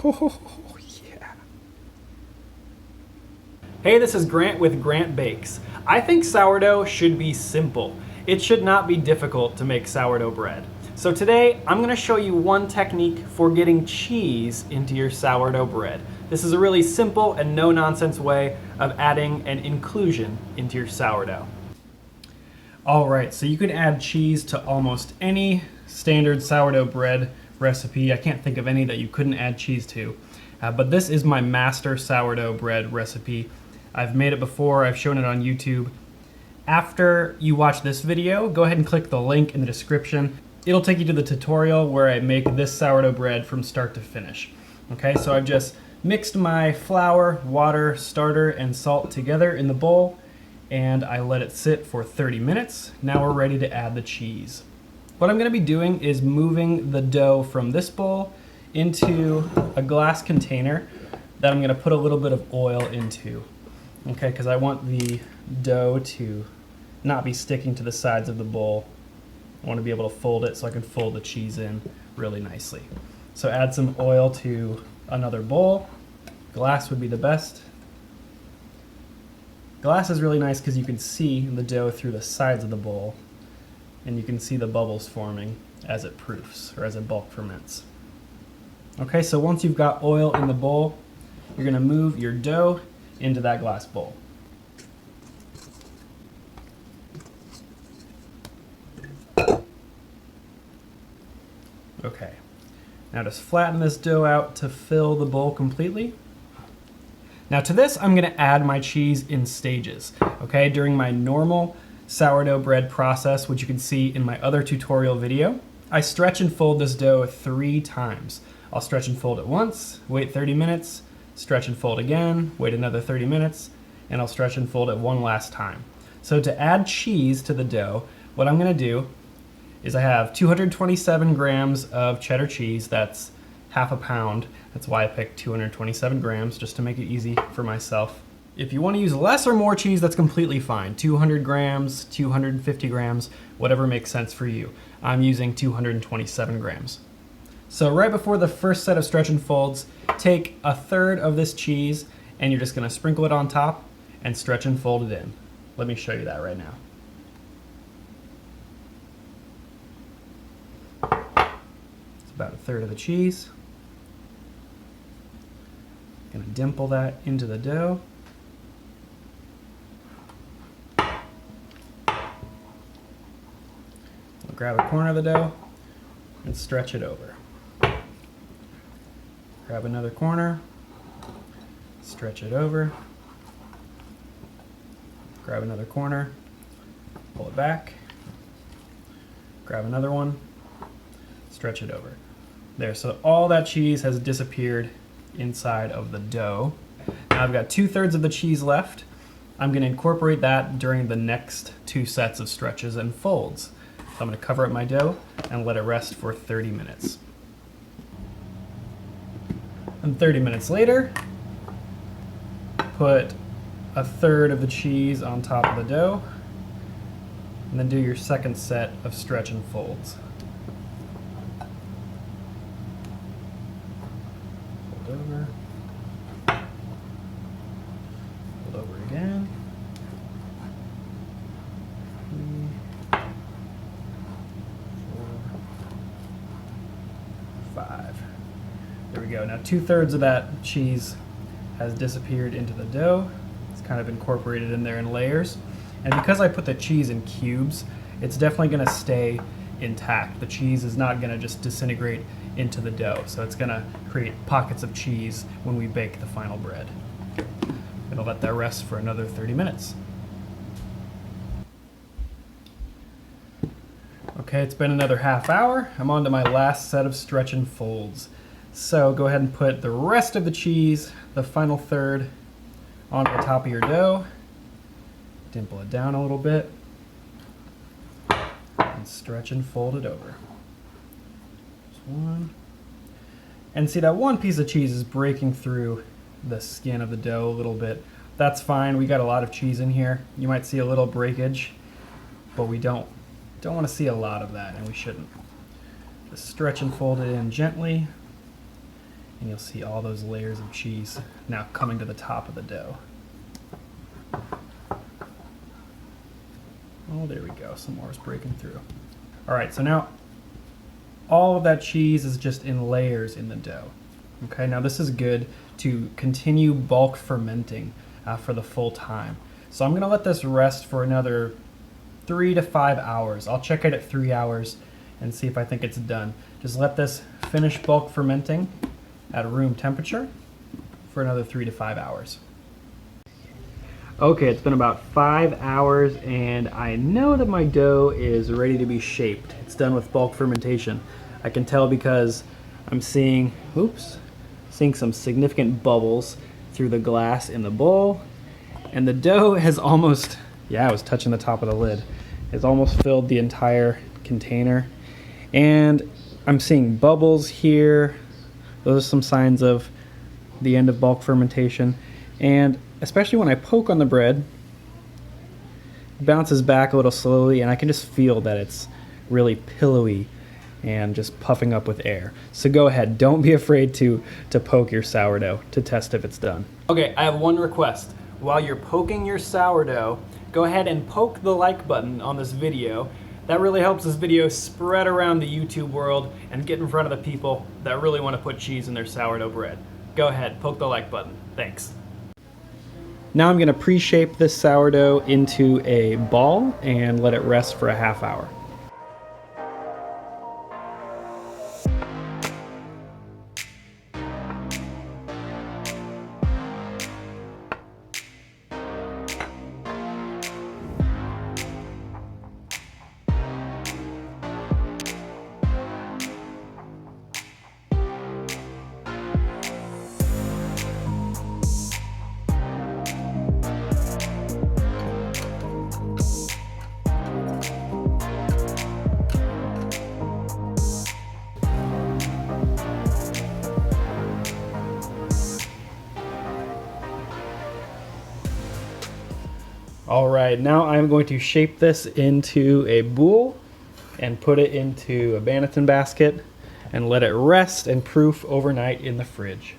Oh, yeah. Hey, this is Grant with Grant Bakes. I think sourdough should be simple. It should not be difficult to make sourdough bread. So today, I'm gonna show you one technique for getting cheese into your sourdough bread. This is a really simple and no-nonsense way of adding an inclusion into your sourdough. All right, so you can add cheese to almost any standard sourdough bread recipe. I can't think of any that you couldn't add cheese to, but this is my master sourdough bread recipe. I've made it before, I've shown it on YouTube. After you watch this video, go ahead and click the link in the description. It'll take you to the tutorial where I make this sourdough bread from start to finish. Okay, so I've just mixed my flour, water, starter, and salt together in the bowl, and I let it sit for 30 minutes. Now we're ready to add the cheese. What I'm gonna be doing is moving the dough from this bowl into a glass container that I'm gonna put a little bit of oil into. Okay, because I want the dough to not be sticking to the sides of the bowl. I want to be able to fold it so I can fold the cheese in really nicely. So add some oil to another bowl. Glass would be the best. Glass is really nice because you can see the dough through the sides of the bowl, and you can see the bubbles forming as it proofs or as it bulk ferments. Okay, so once you've got oil in the bowl, you're going to move your dough into that glass bowl. Okay, now just flatten this dough out to fill the bowl completely. Now to this, I'm gonna add my cheese in stages, okay? During my normal sourdough bread process, which you can see in my other tutorial video, I stretch and fold this dough 3 times. I'll stretch and fold it once, wait 30 minutes, stretch and fold again, wait another 30 minutes, and I'll stretch and fold it one last time. So to add cheese to the dough, what I'm gonna do is I have 227 grams of cheddar cheese. That's half a pound. That's why I picked 227 grams, just to make it easy for myself. If you want to use less or more cheese, that's completely fine. 200 grams, 250 grams, whatever makes sense for you. I'm using 227 grams. So right before the first set of stretch and folds, take 1/3 of this cheese and you're just gonna sprinkle it on top and stretch and fold it in. Let me show you that right now. About 1/3 of the cheese. Gonna dimple that into the dough. I'll grab a corner of the dough and stretch it over. Grab another corner, stretch it over. Grab another corner, pull it back. Grab another one, stretch it over. There, so all that cheese has disappeared inside of the dough. Now I've got 2/3 of the cheese left. I'm gonna incorporate that during the next 2 sets of stretches and folds. So I'm gonna cover up my dough and let it rest for 30 minutes. And 30 minutes later, put 1/3 of the cheese on top of the dough, and then do your second set of stretch and folds. Over, fold over again. 3, 4, 5. There we go. Now 2/3 of that cheese has disappeared into the dough. It's kind of incorporated in there in layers. And because I put the cheese in cubes, it's definitely going to stay intact. The cheese is not going to just disintegrate into the dough, so it's going to create pockets of cheese when we bake the final bread. I'm going to let that rest for another 30 minutes. Okay, it's been another half hour. I'm on to my last set of stretch and folds. So go ahead and put the rest of the cheese, the final third, on the top of your dough. Dimple it down a little bit and stretch and fold it over. Just one. And see, that one piece of cheese is breaking through the skin of the dough a little bit. That's fine. We got a lot of cheese in here. You might see a little breakage, but we don't want to see a lot of that, and we shouldn't. Just stretch and fold it in gently, And you'll see all those layers of cheese now coming to the top of the dough. Oh, there we go. Some more is breaking through. All right, so now all of that cheese is just in layers in the dough. Okay, now this is good to continue bulk fermenting for the full time. So I'm gonna let this rest for another 3 to 5 hours. I'll check it at 3 hours and see if I think it's done. Just let this finish bulk fermenting at room temperature for another 3 to 5 hours. Okay, it's been about 5 hours and I know that my dough is ready to be shaped. It's done with bulk fermentation. I can tell because I'm seeing some significant bubbles through the glass in the bowl. And the dough has almost, I was touching the top of the lid. It's almost filled the entire container. And I'm seeing bubbles here. Those are some signs of the end of bulk fermentation. And especially when I poke on the bread, it bounces back a little slowly and I can just feel that it's really pillowy and just puffing up with air. So go ahead, don't be afraid to poke your sourdough to test if it's done. Okay, I have one request. While you're poking your sourdough, go ahead and poke the like button on this video. That really helps this video spread around the YouTube world and get in front of the people that really want to put cheese in their sourdough bread. Go ahead, poke the like button. Thanks. Now I'm going to pre-shape this sourdough into a ball and let it rest for a half hour. All right, now I'm going to shape this into a boule and put it into a Banneton basket and let it rest and proof overnight in the fridge.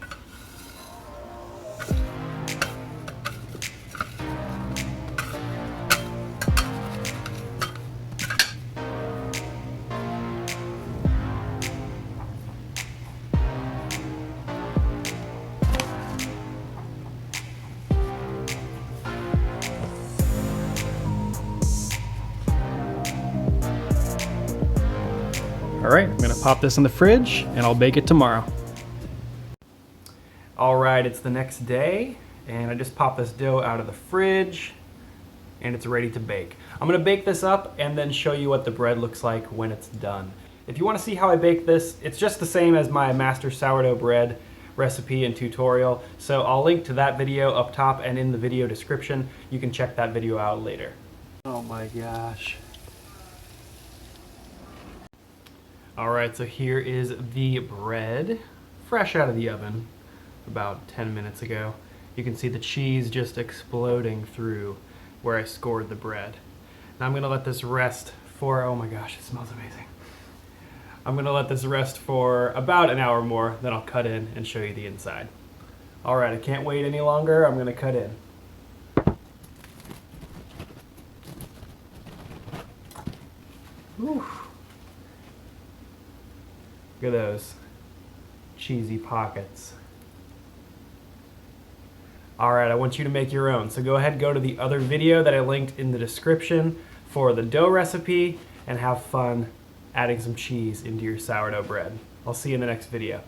All right, I'm gonna pop this in the fridge and I'll bake it tomorrow. All right, it's the next day and I just popped this dough out of the fridge and it's ready to bake. I'm gonna bake this up and then show you what the bread looks like when it's done. If you wanna see how I bake this, it's just the same as my master sourdough bread recipe and tutorial. So I'll link to that video up top and in the video description. You can check that video out later. Oh my gosh. All right, so here is the bread, fresh out of the oven about 10 minutes ago. You can see the cheese just exploding through where I scored the bread. Now I'm gonna let this rest for, oh my gosh, it smells amazing. I'm gonna let this rest for about an hour more, then I'll cut in and show you the inside. All right, I can't wait any longer, I'm gonna cut in. Whew. Look at those cheesy pockets. All right, I want you to make your own. So go ahead, go to the other video that I linked in the description for the dough recipe and have fun adding some cheese into your sourdough bread. I'll see you in the next video.